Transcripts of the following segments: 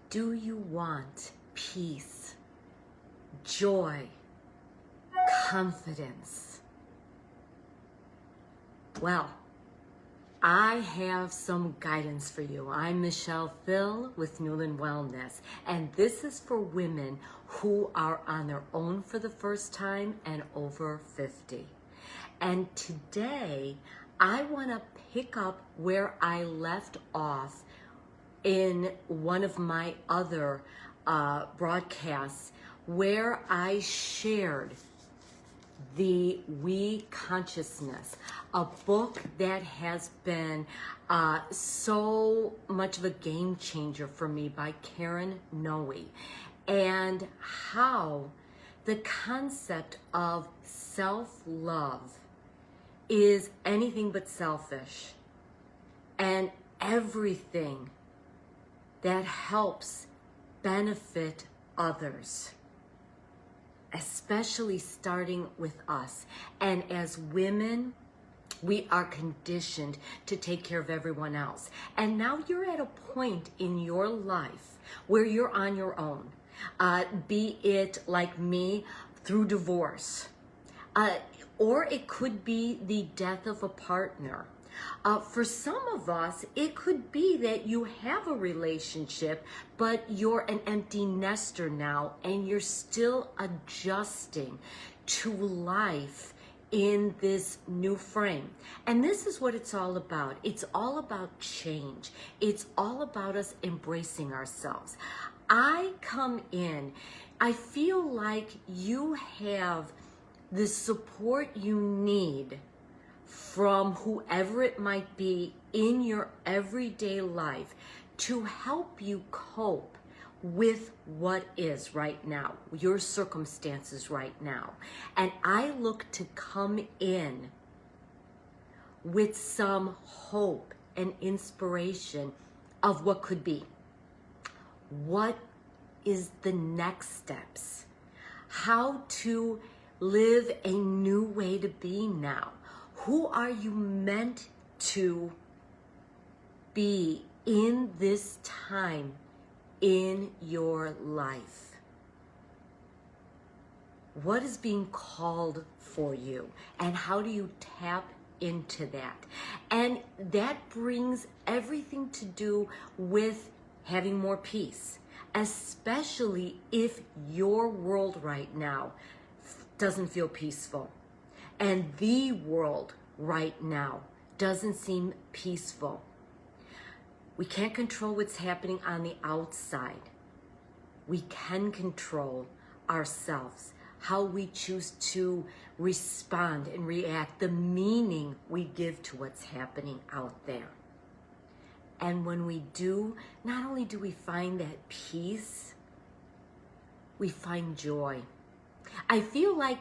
Do you want peace, joy, confidence? Well, I have some guidance for you. I'm Michele Thill with Newland Wellness, and this is for women who are on their own for the first time and over 50. And today, I want to pick up where I left off in one of my other broadcasts, where I shared the We Consciousness, a book that has been so much of a game changer for me, by Karen Noe, and how the concept of self-love is anything but selfish, and everything that helps benefit others, especially starting with us. And as women, we are conditioned to take care of everyone else. And now you're at a point in your life where you're on your own, be it like me, through divorce, or it could be the death of a partner. For some of us, it could be that you have a relationship, but you're an empty nester now, and you're still adjusting to life in this new frame. And this is what it's all about. It's all about change. It's all about us embracing ourselves. I come in, I feel like you have the support you need from whoever it might be in your everyday life to help you cope with what is right now, your circumstances right now. And I look to come in with some hope and inspiration of what could be. What is the next steps? How to live a new way to be now? Who are you meant to be in this time in your life? What is being called for you, and how do you tap into that? And that brings everything to do with having more peace, especially if your world right now doesn't feel peaceful. And the world right now doesn't seem peaceful. We can't control what's happening on the outside. We can control ourselves, how we choose to respond and react, the meaning we give to what's happening out there. And when we do, not only do we find that peace, we find joy. I feel like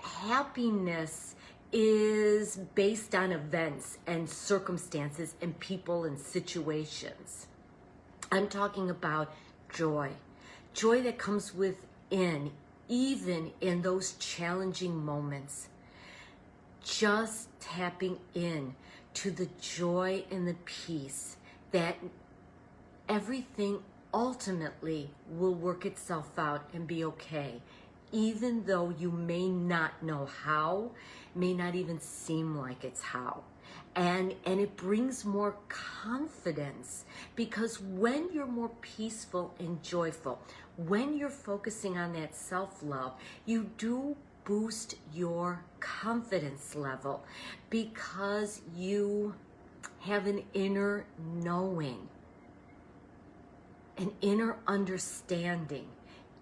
happiness is based on events and circumstances and people and situations. I'm talking about joy. Joy that comes within, even in those challenging moments. Just tapping in to the joy and the peace that everything ultimately will work itself out and be okay. Even though you may not know how, may not even seem like it's how. And it brings more confidence, because when you're more peaceful and joyful, when you're focusing on that self-love, you do boost your confidence level, because you have an inner knowing, an inner understanding.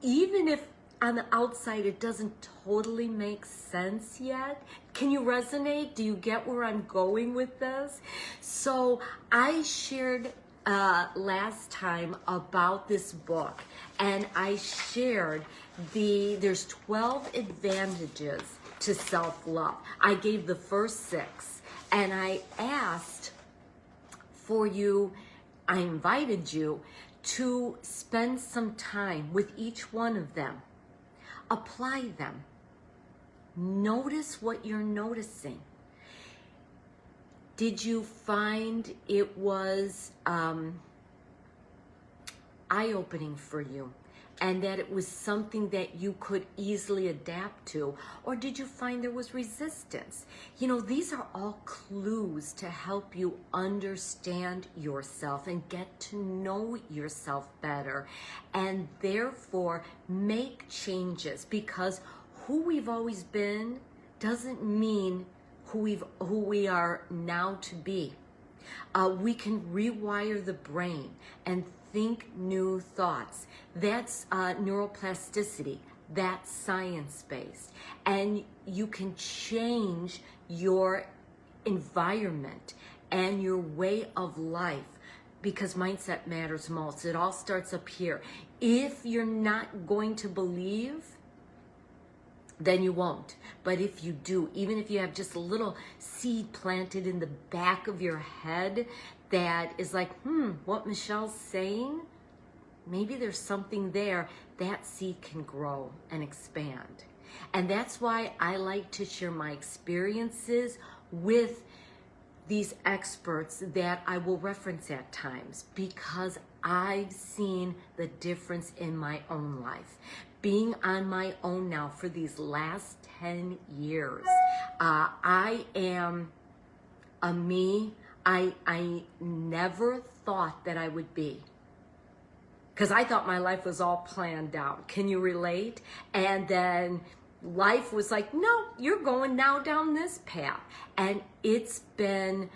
Even if on the outside it doesn't totally make sense yet. Can you resonate? Do you get where I'm going with this? So I shared last time about this book, and I shared there's 12 advantages to self-love. I gave the first 6, and I asked for you, I invited you to spend some time with each one of them. Apply them. Notice what you're noticing. Did you find it was eye-opening for you and that it was something that you could easily adapt to? Or did you find there was resistance? You know, these are all clues to help you understand yourself and get to know yourself better, and therefore make changes, because who we've always been doesn't mean who we are now to be. We can rewire the brain and think new thoughts. That's neuroplasticity. That's science-based. And you can change your environment and your way of life, because mindset matters most. It all starts up here. If you're not going to believe, then you won't. But if you do, even if you have just a little seed planted in the back of your head that is like, what Michelle's saying, maybe there's something there, that seed can grow and expand. And that's why I like to share my experiences with these experts that I will reference at times, because I've seen the difference in my own life. Being on my own now for these last 10 years, I am a me I never thought that I would be. Because I thought my life was all planned out. Can you relate? And then life was like, no, you're going now down this path. And it's been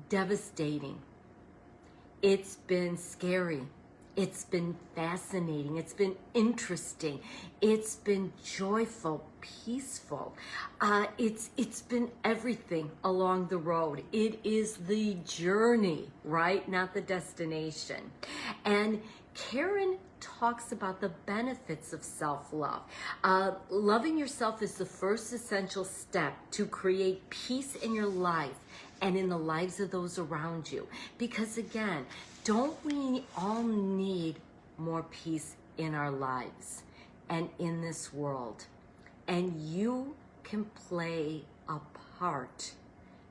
devastating. It's been scary. It's been fascinating. It's been interesting. It's been joyful, peaceful. It's been everything along the road. It is the journey, right? Not the destination. And Karen talks about the benefits of self-love. Loving yourself is the first essential step to create peace in your life and in the lives of those around you. Because again, don't we all need more peace in our lives and in this world? And you can play a part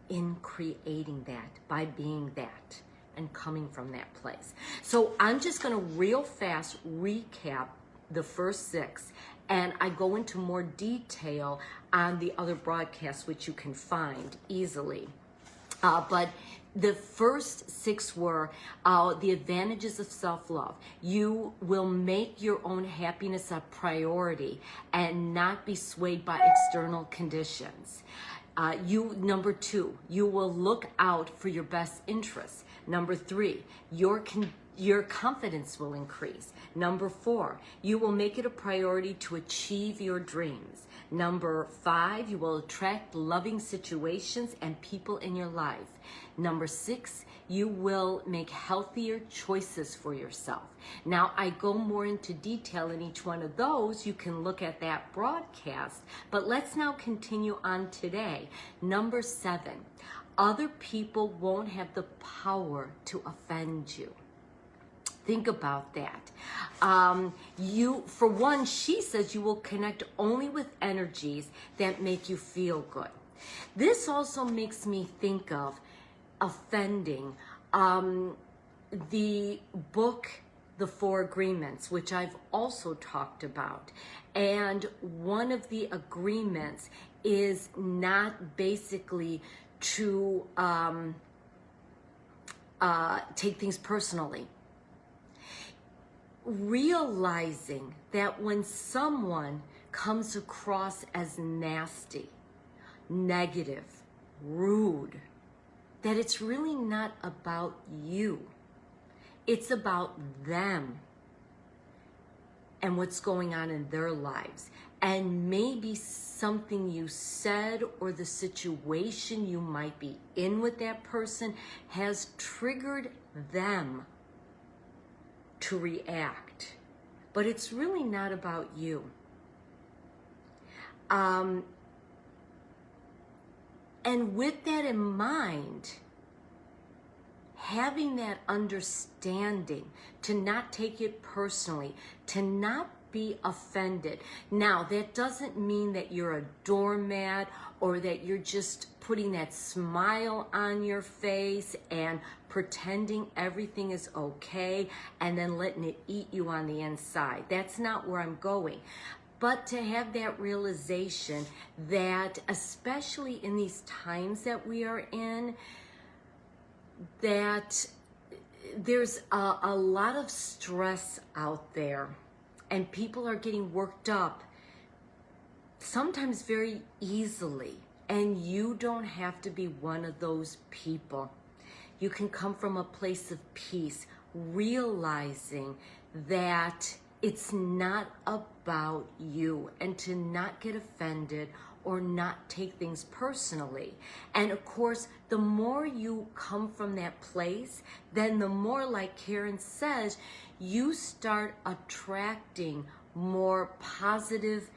in creating that by being that and coming from that place. So I'm just going to real fast recap the first 6, and I go into more detail on the other broadcasts, which you can find easily. But the first 6 were the advantages of self-love. You will make your own happiness a priority and not be swayed by external conditions. Number 2, you will look out for your best interests. Number 3, your confidence will increase. Number 4, you will make it a priority to achieve your dreams. Number 5, you will attract loving situations and people in your life. Number 6, you will make healthier choices for yourself. Now, I go more into detail in each one of those. You can look at that broadcast, but let's now continue on today. Number 7, other people won't have the power to offend you. Think about that. For one, she says you will connect only with energies that make you feel good. This also makes me think of offending. The book, The 4 Agreements, which I've also talked about. And one of the agreements is not basically to take things personally. Realizing that when someone comes across as nasty, negative, rude, that it's really not about you. It's about them and what's going on in their lives. And maybe something you said or the situation you might be in with that person has triggered them to react. But it's really not about you. And with that in mind, having that understanding to not take it personally, to not be offended. Now, that doesn't mean that you're a doormat or that you're just putting that smile on your face and pretending everything is okay and then letting it eat you on the inside. That's not where I'm going. But to have that realization that, especially in these times that we are in, that there's a lot of stress out there and people are getting worked up sometimes very easily, and you don't have to be one of those people. You can come from a place of peace, realizing that it's not about you, and to not get offended or not take things personally. And of course, the more you come from that place, then the more, like Karen says, you start attracting more positive,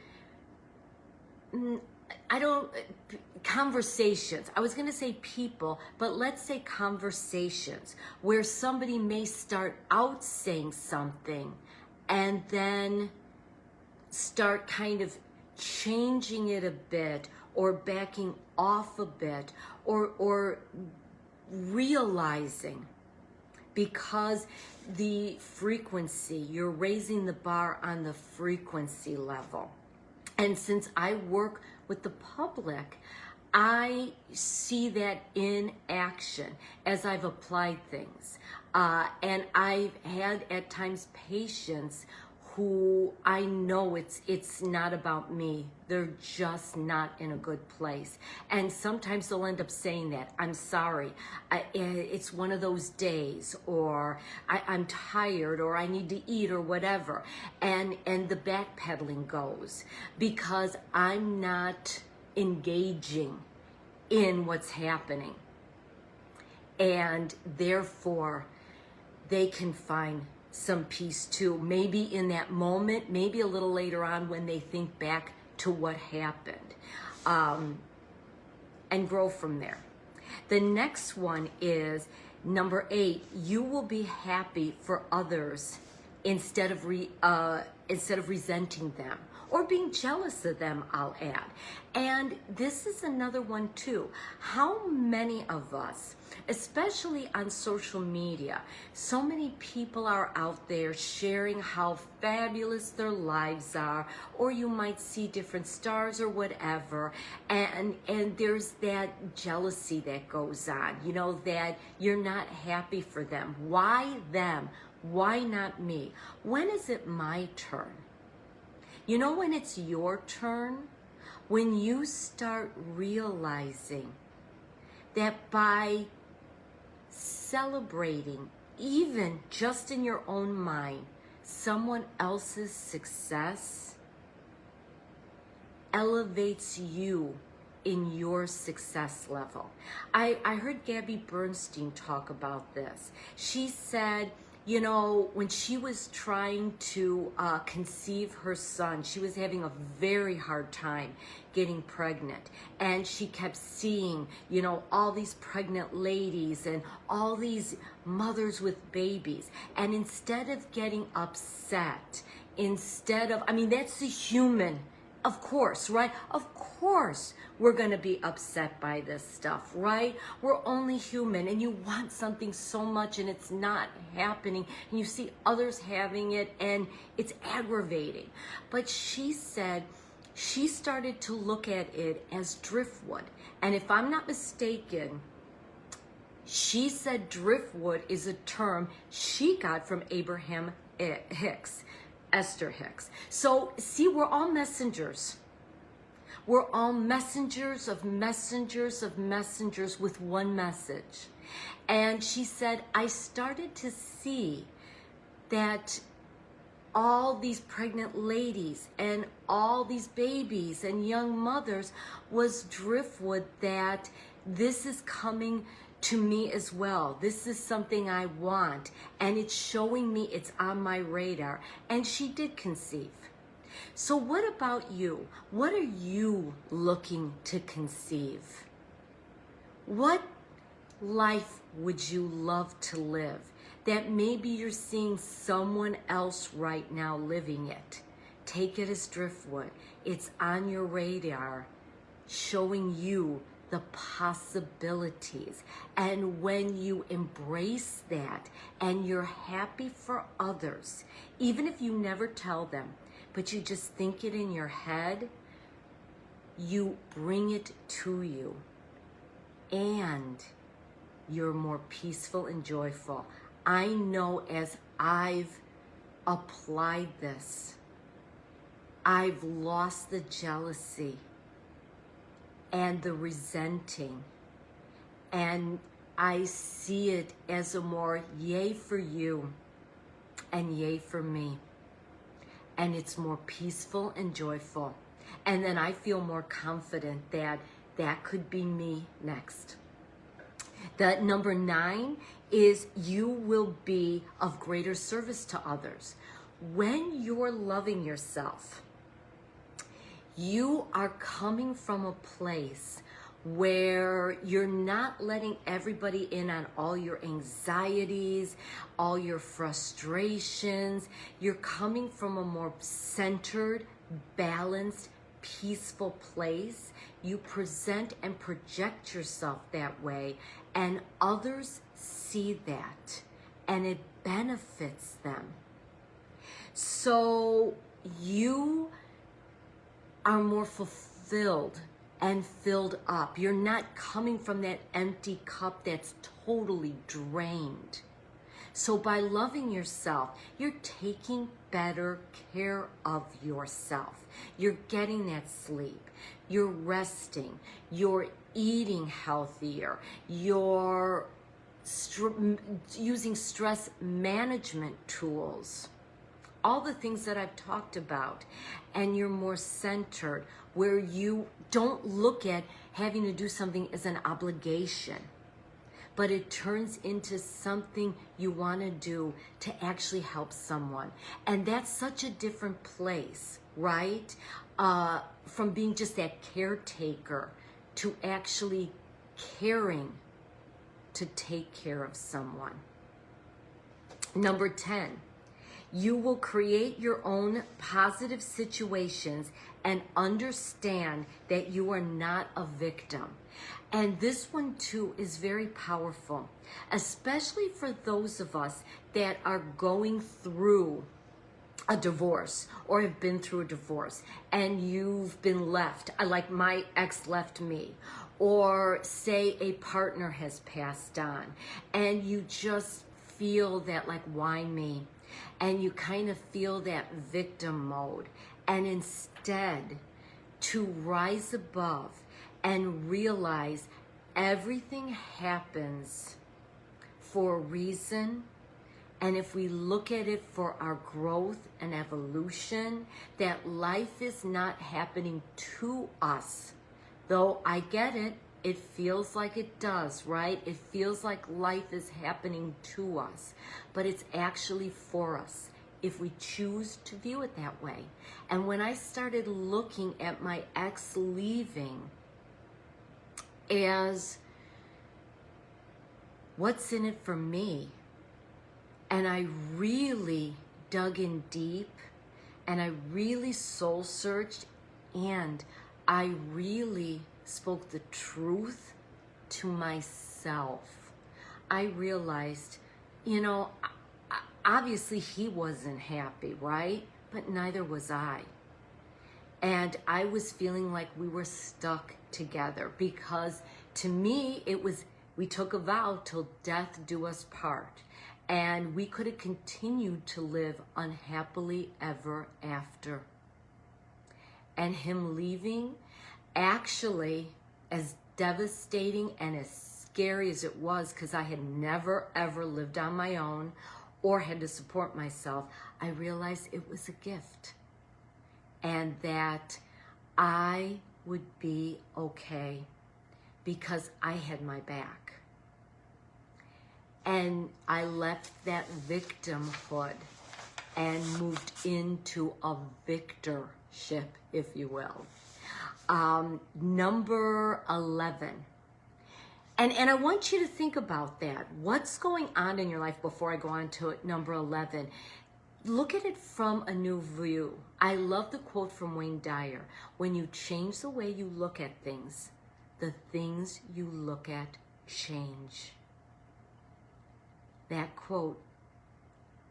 conversations. I was going to say people, but let's say conversations, where somebody may start out saying something and then start kind of changing it a bit or backing off a bit or realizing, because the frequency, you're raising the bar on the frequency level. And since I work with the public, I see that in action as I've applied things. And I've had at times patients who I know it's not about me. They're just not in a good place. And sometimes they'll end up saying that, I'm sorry, it's one of those days, or I'm tired, or I need to eat, or whatever. And the backpedaling goes because I'm not engaging in what's happening. And therefore, they can find some peace too, maybe in that moment, maybe a little later on when they think back to what happened, and grow from there. The next one is number 8. You will be happy for others instead of resenting them or being jealous of them, I'll add. And this is another one too. How many of us, especially on social media, so many people are out there sharing how fabulous their lives are, or you might see different stars or whatever, and there's that jealousy that goes on, you know, that you're not happy for them. Why them? Why not me? When is it my turn? You know when it's your turn? When you start realizing that by celebrating, even just in your own mind, someone else's success elevates you in your success level. I heard Gabby Bernstein talk about this. She said, you know, when she was trying to conceive her son, she was having a very hard time getting pregnant. And she kept seeing, you know, all these pregnant ladies and all these mothers with babies. And instead of getting upset, I mean, that's the human, of course, right? Of course we're going to be upset by this stuff, right? We're only human, and you want something so much and it's not happening, and you see others having it and it's aggravating. But she said she started to look at it as driftwood. And if I'm not mistaken, she said driftwood is a term she got from Abraham Hicks, Esther Hicks. So see, we're all messengers. We're all messengers of messengers of messengers with one message. And she said, I started to see that all these pregnant ladies and all these babies and young mothers was driftwood, that this is coming to me as well. This is something I want, and it's showing me it's on my radar. And she did conceive. So what about you? What are you looking to conceive? What life would you love to live that maybe you're seeing someone else right now living it? take it as driftwood. It's on your radar, showing you the possibilities. And when you embrace that and you're happy for others, even if you never tell them, but you just think it in your head, you bring it to you. And you're more peaceful and joyful. I know as I've applied this, I've lost the jealousy and the resenting, and I see it as a more yay for you and yay for me, and it's more peaceful and joyful. And then I feel more confident that that could be me next. The number 9 is you will be of greater service to others. When you're loving yourself, you are coming from a place where you're not letting everybody in on all your anxieties, all your frustrations. You're coming from a more centered, balanced, peaceful place. You present and project yourself that way, and others see that, and it benefits them. So you are more fulfilled and filled up. You're not coming from that empty cup that's totally drained. So by loving yourself, you're taking better care of yourself. You're getting that sleep. You're resting. You're eating healthier. You're using stress management tools. All the things that I've talked about, and you're more centered, where you don't look at having to do something as an obligation, but it turns into something you want to do to actually help someone. And that's such a different place, right? From being just that caretaker to actually caring to take care of someone. Number 10. You will create your own positive situations and understand that you are not a victim. And this one too is very powerful, especially for those of us that are going through a divorce or have been through a divorce and you've been left, like my ex left me, or say a partner has passed on and you just feel that, like, why me? And you kind of feel that victim mode. And instead, to rise above and realize everything happens for a reason. And if we look at it for our growth and evolution, that life is not happening to us. Though I get it, it feels like it does, right? It feels like life is happening to us, but it's actually for us if we choose to view it that way. And when I started looking at my ex leaving as what's in it for me, and I really dug in deep, and I really soul searched, and I really spoke the truth to myself, I realized, obviously he wasn't happy, right? But neither was I. And I was feeling like we were stuck together, because to me, it was, we took a vow till death do us part. And we could have continued to live unhappily ever after. And him leaving, actually, as devastating and as scary as it was, because I had never ever lived on my own or had to support myself, I realized it was a gift, and that I would be okay because I had my back. And I left that victimhood and moved into a victorship, if you will. Number 11. And I want you to think about that. What's going on in your life before I go on to number 11? look at it from a new view. I love the quote from Wayne Dyer. When you change the way you look at things, the things you look at change. That quote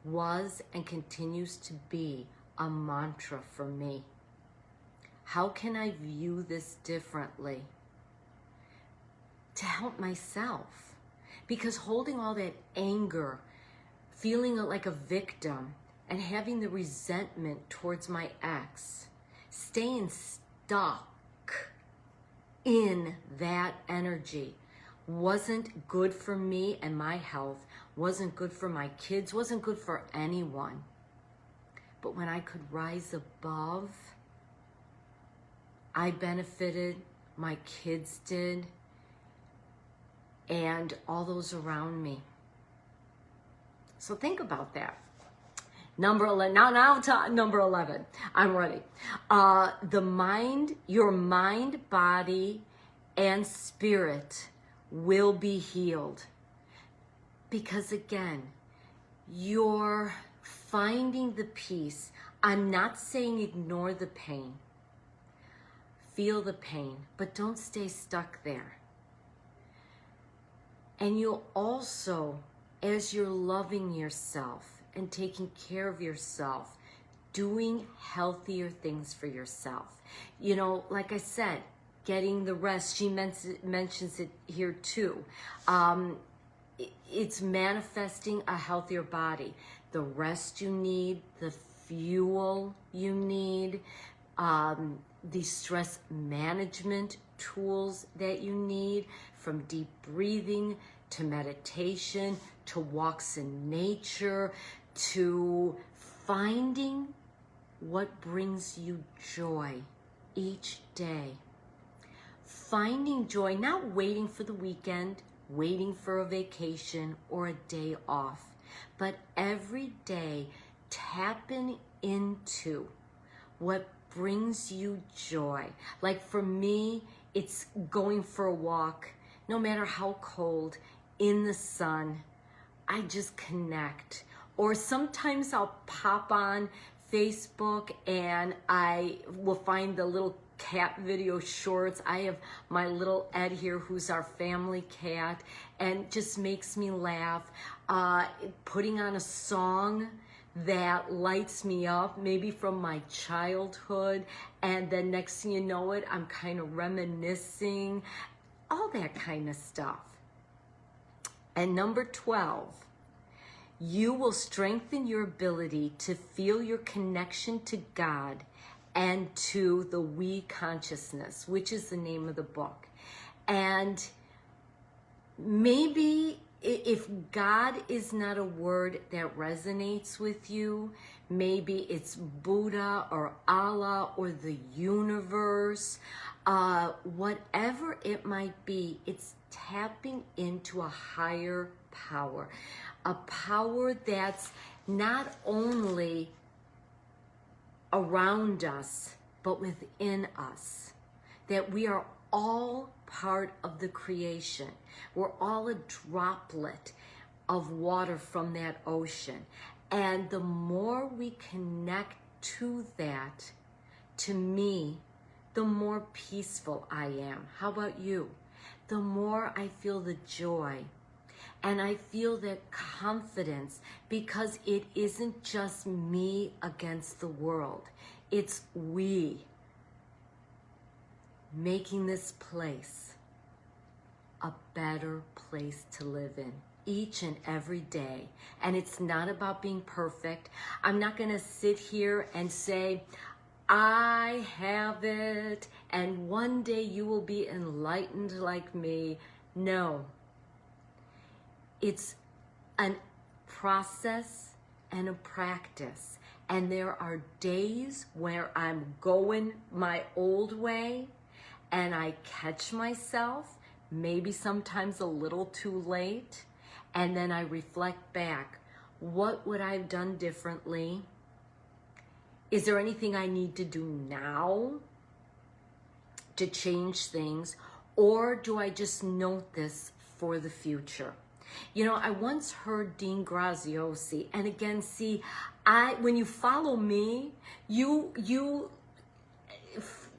was and continues to be a mantra for me. How can I view this differently to help myself? Because holding all that anger, feeling like a victim, and having the resentment towards my ex, staying stuck in that energy wasn't good for me and my health, wasn't good for my kids, wasn't good for anyone. But when I could rise above, I benefited, my kids did, and all those around me. So think about that. Number 11, now to number 11. I'm ready. Your mind, body, and spirit will be healed. Because again, you're finding the peace. I'm not saying ignore the pain. Feel the pain, but don't stay stuck there. And you'll also, as you're loving yourself and taking care of yourself, doing healthier things for yourself. You know, like I said, getting the rest, she mentions it here too. It's manifesting a healthier body. The rest you need, the fuel you need, the stress management tools that you need, from deep breathing to meditation to walks in nature to finding what brings you joy each day. Finding joy, not waiting for the weekend, waiting for a vacation or a day off, but every day tapping into what brings you joy. Like for me, it's going for a walk, no matter how cold, in the sun. I just connect. Or sometimes I'll pop on Facebook and I will find the little cat video shorts. I have my little Ed here, who's our family cat, and just makes me laugh. Putting on a song that lights me up, maybe from my childhood, and then next thing you know it, I'm kind of reminiscing, all that kind of stuff. And number 12, you will strengthen your ability to feel your connection to God and to the we consciousness, which is the name of the book. And maybe if God is not a word that resonates with you, maybe it's Buddha or Allah or the universe, whatever it might be, it's tapping into a higher power, a power that's not only around us, but within us, that we are all part of the creation. We're all a droplet of water from that ocean. And the more we connect to that, to me, the more peaceful I am. How about you? The more I feel the joy. And I feel that confidence, because it isn't just me against the world. It's we making this place a better place to live in each and every day. And it's not about being perfect. I'm not going to sit here and say, I have it, and one day you will be enlightened like me. No. It's a process and a practice. And there are days where I'm going my old way and I catch myself, maybe sometimes a little too late, and then I reflect back. What would I have done differently? Is there anything I need to do now to change things? Or do I just note this for the future? You know, I once heard Dean Graziosi, and again, see, when you follow me, you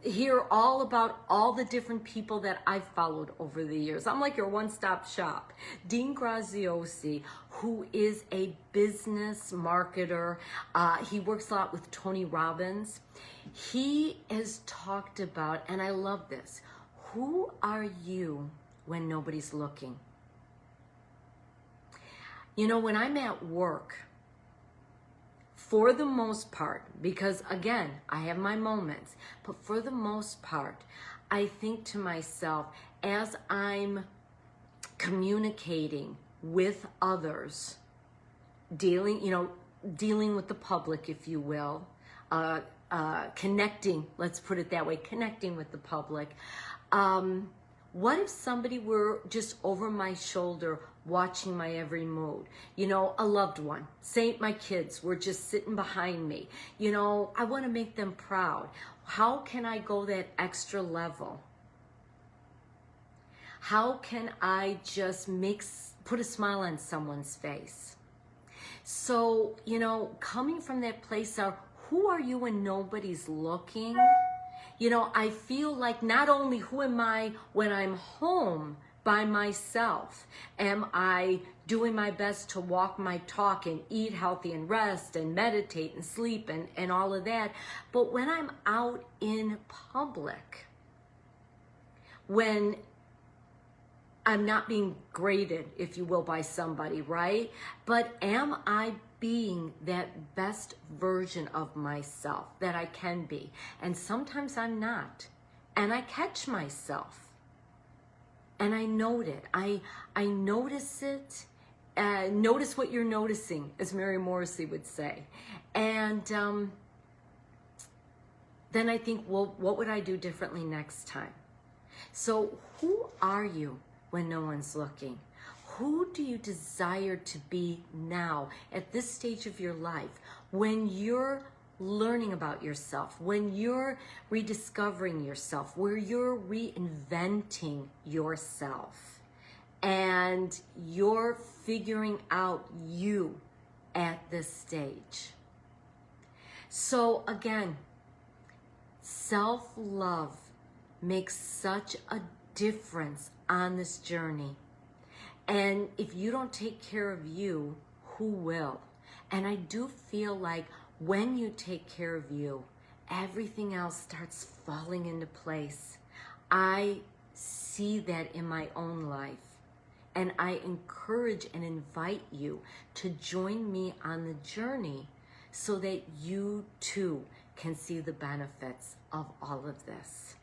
hear all about all the different people that I've followed over the years. I'm like your one-stop shop. Dean Graziosi, who is a business marketer, he works a lot with Tony Robbins. He has talked about, and I love this, who are you when nobody's looking? You know, when I'm at work, for the most part, because again, I have my moments, but for the most part, I think to myself, as I'm communicating with others, dealing with the public, if you will, connecting, let's put it that way, connecting with the public. What if somebody were just over my shoulder watching my every move? You know, a loved one, say my kids were just sitting behind me. You know, I want to make them proud. How can I go that extra level? How can I just put a smile on someone's face? So, you know, coming from that place of who are you when nobody's looking? You know, I feel like not only who am I when I'm home by myself, am I doing my best to walk my talk and eat healthy and rest and meditate and sleep and all of that, but when I'm out in public, when I'm not being graded, if you will, by somebody, right? But am I being that best version of myself that I can be? And sometimes I'm not. And I catch myself. And I note it. I notice it. Notice what you're noticing, as Mary Morrissey would say. And then I think, well, what would I do differently next time? So who are you when no one's looking? Who do you desire to be now at this stage of your life when you're learning about yourself, when you're rediscovering yourself, where you're reinventing yourself and you're figuring out you at this stage? So again, self-love makes such a difference on this journey. And if you don't take care of you, who will? And I do feel like when you take care of you, everything else starts falling into place. I see that in my own life. And I encourage and invite you to join me on the journey so that you too can see the benefits of all of this.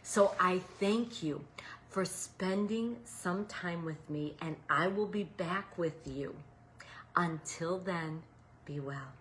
So I thank you for spending some time with me, and I will be back with you. Until then, be well.